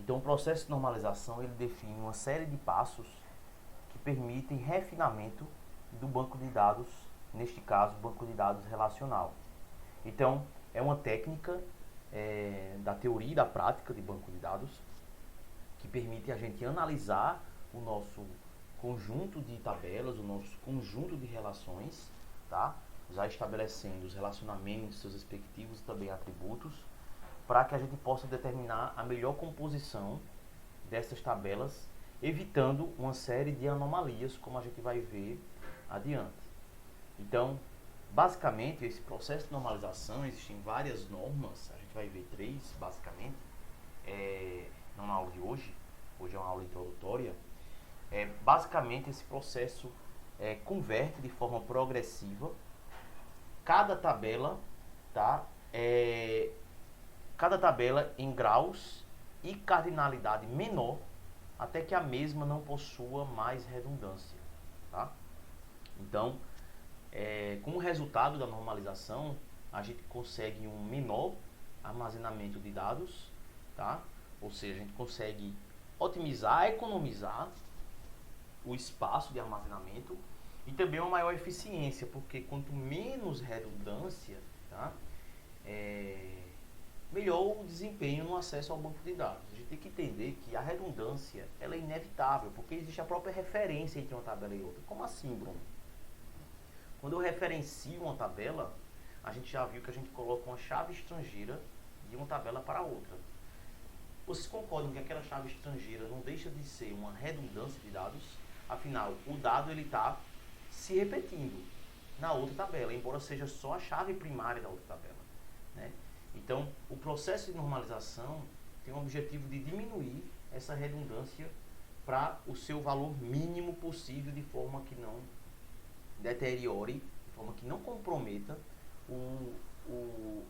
Então, o processo de normalização ele define uma série de passos que permitem refinamento do banco de dados, neste caso, banco de dados relacional. Então, é uma técnica da teoria e da prática de banco de dados que permite a gente analisar o nosso conjunto de tabelas, o nosso conjunto de relações, tá? Já estabelecendo os relacionamentos, seus respectivos e também atributos, para que a gente possa determinar a melhor composição dessas tabelas, evitando uma série de anomalias, como a gente vai ver adiante. Então, basicamente, esse processo de normalização, existem várias normas, a gente vai ver três, basicamente, não na aula de hoje é uma aula introdutória. Basicamente, esse processo converte de forma progressiva cada tabela, tá? Cada tabela em graus e cardinalidade menor, até que a mesma não possua mais redundância, tá? Então, como resultado da normalização, a gente consegue um menor armazenamento de dados, tá? Ou seja, a gente consegue otimizar, economizar o espaço de armazenamento e também uma maior eficiência, porque quanto menos redundância, tá? Melhor o desempenho no acesso ao banco de dados. A gente tem que entender que a redundância ela é inevitável, porque existe a própria referência entre uma tabela e outra. Como assim, Bruno? Quando eu referencio uma tabela, a gente já viu que a gente coloca uma chave estrangeira de uma tabela para outra. Vocês concordam que aquela chave estrangeira não deixa de ser uma redundância de dados? Afinal, o dado ele está se repetindo na outra tabela, embora seja só a chave primária da outra tabela, né? Então, o processo de normalização tem o objetivo de diminuir essa redundância para o seu valor mínimo possível, de forma que não deteriore, de forma que não comprometa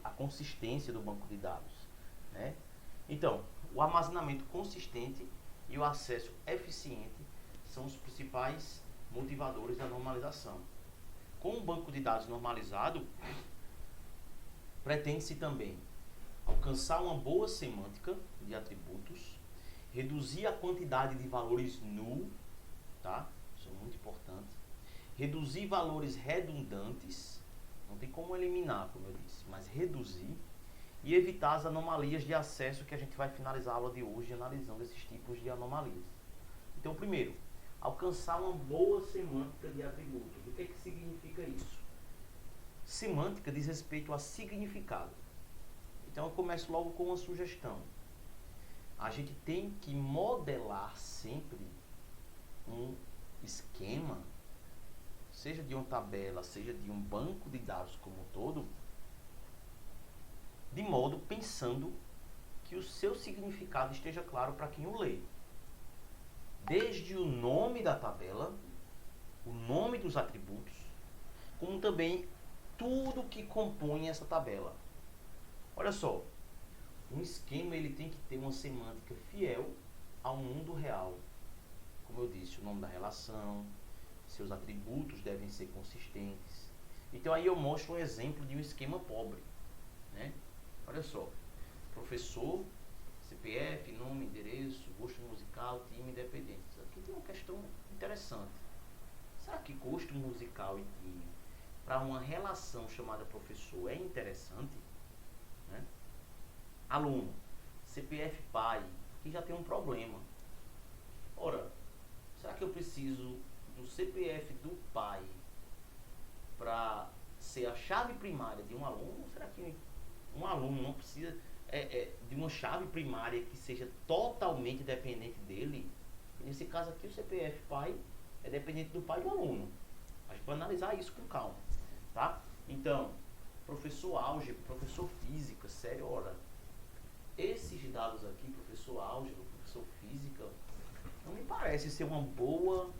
a consistência do banco de dados, né? Então, o armazenamento consistente e o acesso eficiente são os principais motivadores da normalização. Com o banco de dados normalizado, pretende-se também alcançar uma boa semântica de atributos, reduzir a quantidade de valores null, tá? Isso é muito importante. Reduzir valores redundantes, não tem como eliminar, como eu disse, mas reduzir, e evitar as anomalias de acesso, que a gente vai finalizar a aula de hoje analisando esses tipos de anomalias. Então, primeiro, alcançar uma boa semântica de atributos. O que significa isso? Semântica diz respeito a significado. Então, eu começo logo com uma sugestão. A gente tem que modelar sempre um esquema, seja de uma tabela, seja de um banco de dados como um todo, de modo pensando que o seu significado esteja claro para quem o lê. Desde o nome da tabela, o nome dos atributos, como também tudo que compõe essa tabela. Olha só, um esquema ele tem que ter uma semântica fiel ao mundo real. Como eu disse, o nome da relação, seus atributos devem ser consistentes. Então aí eu mostro um exemplo de um esquema pobre, né? Olha só, professor, CPF, nome, endereço, gosto musical, time, independente. Aqui tem uma questão interessante. Será que gosto musical e time para uma relação chamada professor é interessante? Né? Aluno, CPF pai, aqui já tem um problema. Ora, será que eu preciso do CPF do pai para ser a chave primária de um aluno? Ou será que um aluno não precisa de uma chave primária que seja totalmente dependente dele? Nesse caso aqui, o CPF pai é dependente do pai do aluno. A gente vai analisar isso com calma, tá? Então, professor álgebra, professor física, sério, ora, esses dados aqui, professor álgebra, professor física, não me parece ser uma boa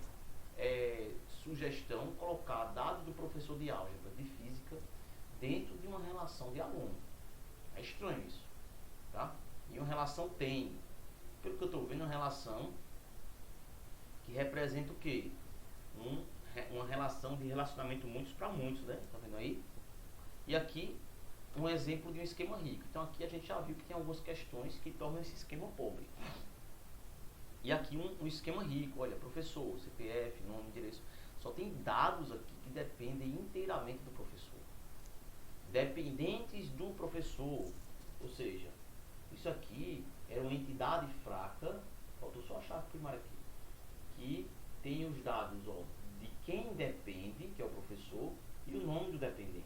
sugestão colocar dados do professor de álgebra, de física, dentro de uma relação de aluno. É estranho isso, tá? E uma relação tem, pelo que eu estou vendo, uma relação que representa o quê? Uma relação de relacionamento muitos para muitos, né? Tá vendo aí? E aqui, um exemplo de um esquema rico. Então aqui a gente já viu que tem algumas questões que tornam esse esquema pobre. E aqui um esquema rico, olha, professor, CPF, nome, endereço, só tem dados aqui que dependem inteiramente do professor. Dependentes do professor, ou seja, isso aqui é uma entidade fraca, faltou só a chave primária aqui, que tem os dados de quem depende, que é o professor, e o nome do dependente.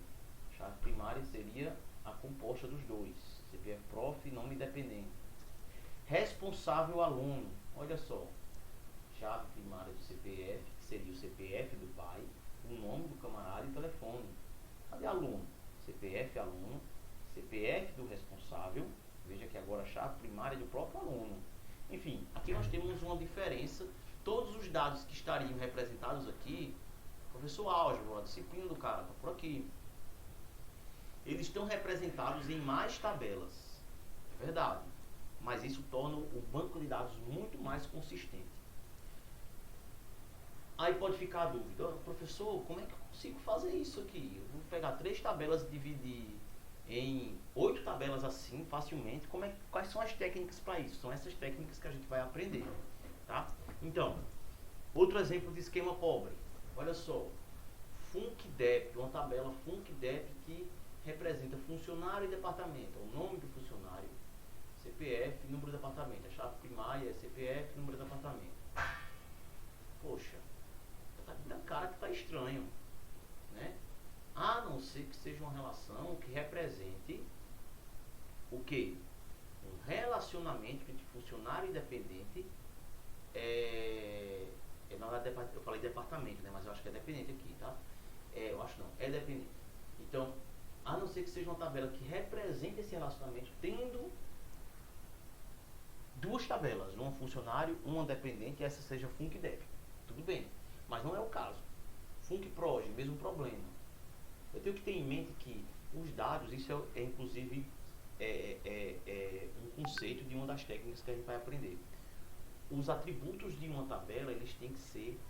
A chave primária seria a composta dos dois, CPF prof e nome dependente. Responsável aluno, olha só, chave primária do CPF, que seria o CPF do pai, o nome do camarada e o telefone. Cadê aluno? CPF aluno, CPF do responsável, veja que agora a chave primária é do próprio aluno. Enfim, aqui nós temos uma diferença, todos os dados que estariam representados aqui, professor álgebra, a disciplina do cara, está por aqui. Eles estão representados em mais tabelas, é verdade, mas isso torna o banco de dados muito mais consistente. Aí pode ficar a dúvida, professor, como é que eu consigo fazer isso aqui? Eu vou pegar 3 tabelas e dividir em 8 tabelas assim, facilmente. Quais são as técnicas para isso? São essas técnicas que a gente vai aprender, tá? Então, outro exemplo de esquema pobre. Olha só, FuncDep, uma tabela FuncDep que representa funcionário e departamento, o nome do funcionário, CPF, número do departamento. A chave primária é CPF, número do departamento. Poxa, tá na cara que tá estranho, né? A não ser que seja uma relação que represente o quê? Um relacionamento entre funcionário e dependente. Na verdade, eu falei departamento, né? Mas eu acho que é dependente aqui, tá? Eu acho não, é dependente. Então, a não ser que seja uma tabela que represente esse relacionamento, tendo 2 tabelas, uma funcionário, uma dependente, e essa seja FuncDep. Tudo bem, mas não é o caso. FuncProj, mesmo problema. Eu tenho que ter em mente que os dados, isso é inclusive um conceito de uma das técnicas que a gente vai aprender. Os atributos de uma tabela, eles têm que ser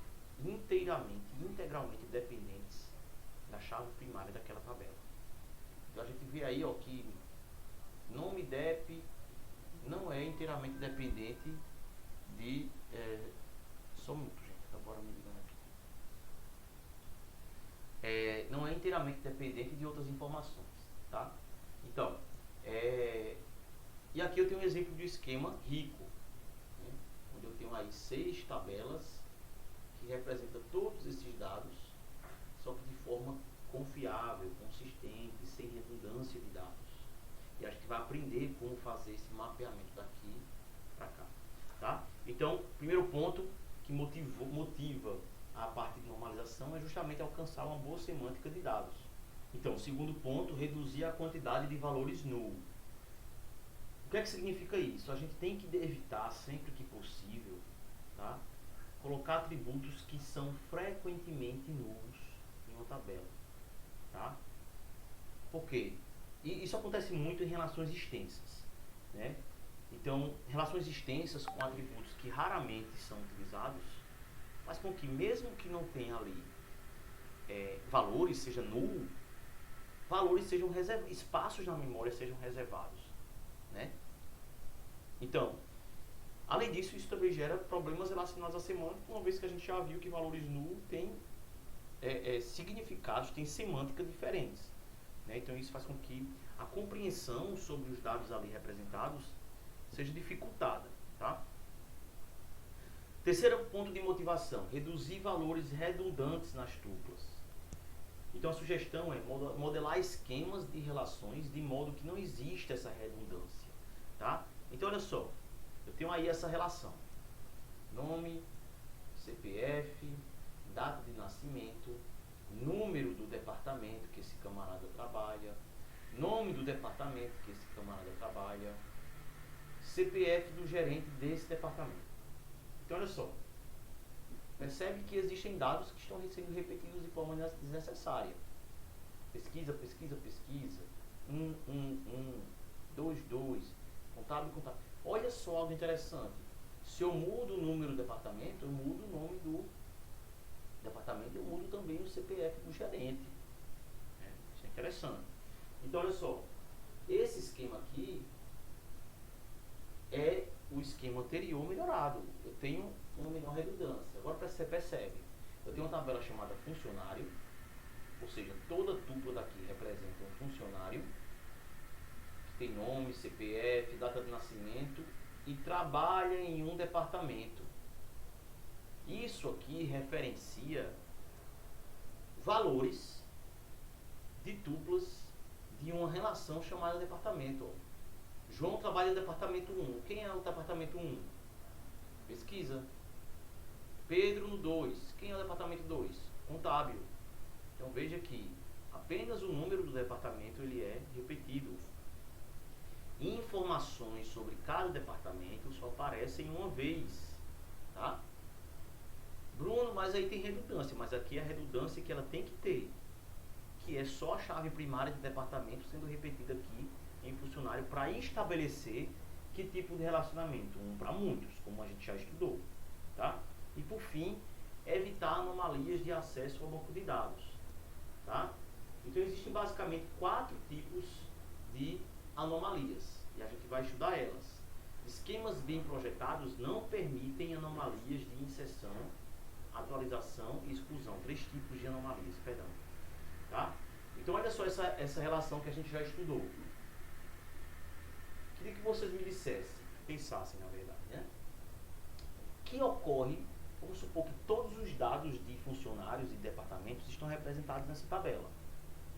integralmente dependentes da chave primária daquela tabela. Então a gente vê aí, ó, que nome dep não é inteiramente dependente de... só um minuto, gente, tá bora me ligando aqui. Não é inteiramente dependente de outras informações, tá? Então, e aqui eu tenho um exemplo de esquema rico, né? Onde eu tenho aí 6 tabelas que representam todos esses dados, só que de forma confiável, consistente, sem redundância de dados. E a gente vai aprender como fazer esse mapeamento daqui para cá, tá? Então, primeiro ponto que motiva a parte de normalização é justamente alcançar uma boa semântica de dados. Então, segundo ponto, reduzir a quantidade de valores null. O que é que significa isso? A gente tem que evitar, sempre que possível, tá? Colocar atributos que são frequentemente nulls em uma tabela, tá? Por quê? E isso acontece muito em relações extensas, né? Então, relações extensas com atributos que raramente são utilizados, mas com que mesmo que não tenha ali valores, seja null, valores sejam espaços na memória sejam reservados, né? Então, além disso, isso também gera problemas relacionados à semântica, uma vez que a gente já viu que valores null têm significados, têm semântica diferentes, né? Então isso faz com que a compreensão sobre os dados ali representados seja dificultada, tá? Terceiro ponto de motivação, reduzir valores redundantes nas tuplas. Então a sugestão é modelar esquemas de relações de modo que não exista essa redundância, tá? Então olha só, eu tenho aí essa relação, nome, CPF, data de nascimento, número do departamento que esse camarada trabalha, nome do departamento que esse camarada trabalha, CPF do gerente desse departamento. Então olha só, percebe que existem dados que estão sendo repetidos de forma desnecessária. Pesquisa, pesquisa, pesquisa, 2, contábil, contábil. Olha só algo interessante. Se eu mudo o número do departamento, eu mudo o nome do departamento, eu mudo também o CPF do gerente. Isso é interessante. Então olha só, esse esquema aqui é o esquema anterior melhorado. Eu tenho uma menor redundância. Agora você percebe, eu tenho uma tabela chamada funcionário, ou seja, toda tupla daqui representa um funcionário que tem nome, CPF, data de nascimento e trabalha em um departamento. Isso aqui referencia valores de tuplas de uma relação chamada departamento. João trabalha no departamento 1. Quem é o departamento 1? Pesquisa. Pedro no 2. Quem é o departamento 2? Contábil. Então veja que apenas o número do departamento ele é repetido. Informações sobre cada departamento só aparecem uma vez. Tá? Bruno, mas aí tem redundância. Mas aqui é a redundância que ela tem que ter. Que é só a chave primária de departamento sendo repetida aqui em funcionário para estabelecer que tipo de relacionamento. Um para muitos, como a gente já estudou. Tá? E por fim, evitar anomalias de acesso ao banco de dados. Tá? Então existem basicamente 4 tipos de anomalias. E a gente vai estudar elas. Esquemas bem projetados não permitem anomalias de inserção, atualização e exclusão. 3 tipos de anomalias, perdão. Tá? Então olha só essa relação que a gente já estudou. Queria que vocês me dissessem, pensassem na verdade, né? Que ocorre, vamos supor que todos os dados de funcionários e departamentos estão representados nessa tabela.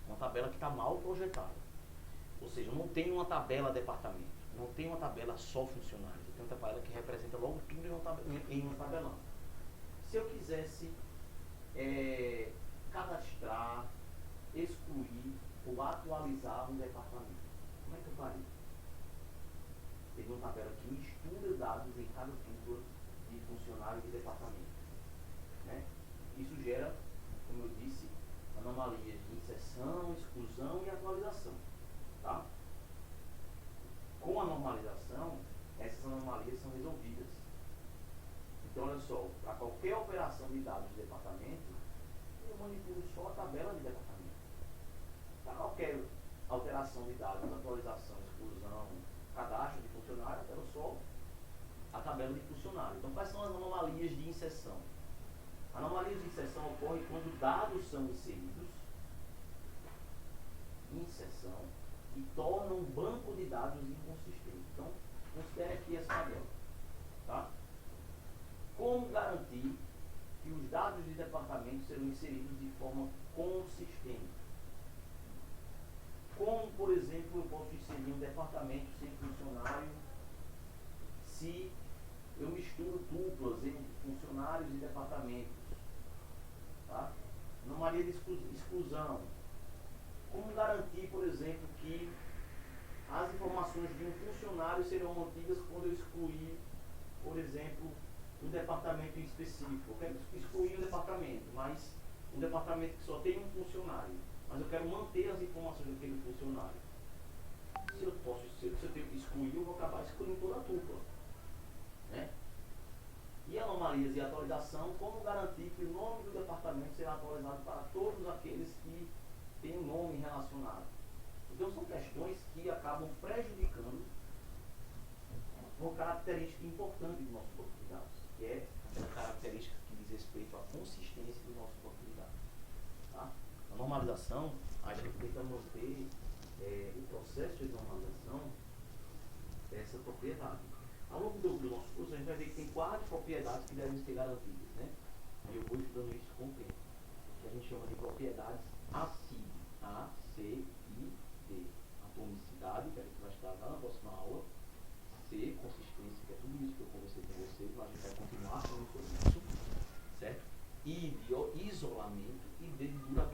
Uma tabela que está mal projetada. Ou seja, não tem uma tabela departamento, não tem uma tabela só funcionários, tem uma tabela que representa logo tudo em um tabelão. Se eu quisesse cadastrar, excluir ou atualizar um departamento, como é que eu faria? Teria uma tabela que mistura dados em cada tupla de funcionário e departamento. Né? Isso gera, como eu disse, anomalias de inserção, exclusão e atualização. Tá? Com a normalização, essas anomalias são resolvidas. Então, olha só, para qualquer operação de dados de departamento, eu manipulo só a tabela de departamento. Para qualquer alteração de dados, atualização, exclusão, cadastro de funcionário, eu quero só a tabela de funcionário. Então, quais são as anomalias de inserção? Anomalias de inserção ocorrem quando dados são inseridos, inserção, e tornam um banco de dados inconsistente. Então, considere aqui essa tabela. Tá? Como garantir que os dados de departamento serão inseridos de forma consistente? Como, por exemplo, eu posso inserir um departamento sem funcionário se eu misturo duplas entre funcionários e departamentos? Tá? Anomalia de exclusão. Como garantir, por exemplo, que as informações de um funcionário serão mantidas quando eu excluir, por exemplo, um departamento em específico? Eu quero excluir um departamento, mas um departamento que só tem um funcionário, mas eu quero manter as informações daquele funcionário. Se eu excluir, eu vou acabar excluindo toda a dupla. Né? E anomalias de atualização, como garantir que o nome do departamento será atualizado para todos aqueles que têm um nome relacionado? Então são questões que acabam prejudicando uma característica importante do nosso banco de dados, que é a característica que diz respeito à consistência do nosso banco de dados. Tá? A normalização, a gente tenta manter o processo de normalização essa propriedade. Ao longo do nosso curso, a gente vai ver que tem 4 propriedades que devem ser garantidas, né? E eu vou estudando isso com o tempo, que a gente chama de propriedades ACID, A, C, I, D. Atomicidade, que a gente vai estudar lá na próxima aula. C, consistência, que é tudo isso que eu conversei com vocês, mas a gente vai continuar falando sobre isso, certo? I, de isolamento, e D, de durabilidade.